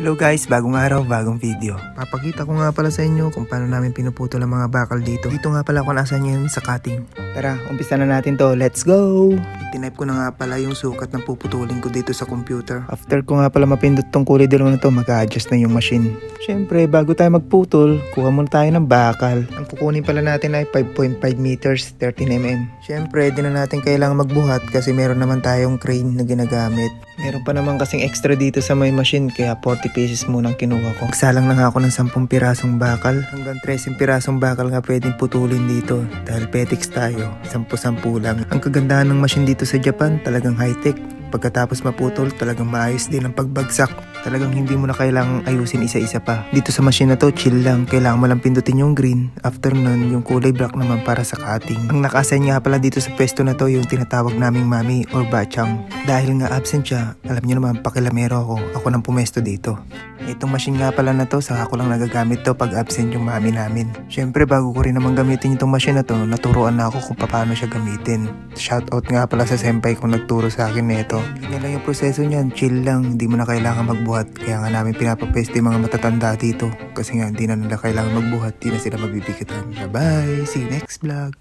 Hello guys, bagong araw, bagong video. Papakita ko nga pala sa inyo kung paano namin pinuputol ang mga bakal dito. Dito nga pala kung nasan yan sa cutting. Tara, umpisa na natin to. Let's go! Itinype ko na nga pala yung sukat ng puputulin ko dito sa computer. After ko nga pala mapindot tong kulay dilaw na to, mag-a-adjust na yung machine. Siyempre, bago tayo magputol, kuha muna tayo ng bakal. Ang kukunin pala natin ay 5.5 meters, 13 mm. Siyempre, di na natin kailangan magbuhat kasi meron naman tayong crane na ginagamit. Meron pa naman kasing extra dito sa may machine kaya 40 pieces munang kinuha ko. Nagsalang na nga ako ng 10 pirasong bakal. Hanggang 13 pirasong bakal nga pwedeng putulin dito. Dahil petics tayo, 10-10 lang. Ang kagandahan ng machine dito sa Japan, talagang high-tech. Pagkatapos maputol, talagang maayos din ang pagbagsak. Talagang hindi mo na kailangang ayusin isa-isa pa. Dito sa machine na to, chill lang. Kailangan mo lang pindutin yung green. After nun, yung kulay black naman para sa cutting. Ang naka-assign nga pala dito sa pwesto na to, yung tinatawag naming mami or bachang. Dahil nga absent siya, alam niyo naman, pakilamero ako. Ako nang pumesto dito. Itong machine nga pala na to, saka ko lang nagagamit to pag absent yung mami namin. Syempre, bago ko rin naman gamitin itong machine na to, naturuan na ako kung paano siya gamitin. Shoutout nga pala sa senpai kung nagturo sa akin nito. Ganyan lang yung proseso niyan, chill lang, hindi mo na kailangan magbuhat. Kaya nga namin pinapapeste yung mga matatanda dito. Kasi nga hindi na nila kailangan magbuhat, di na sila mabibigatan. Bye bye, see you next vlog.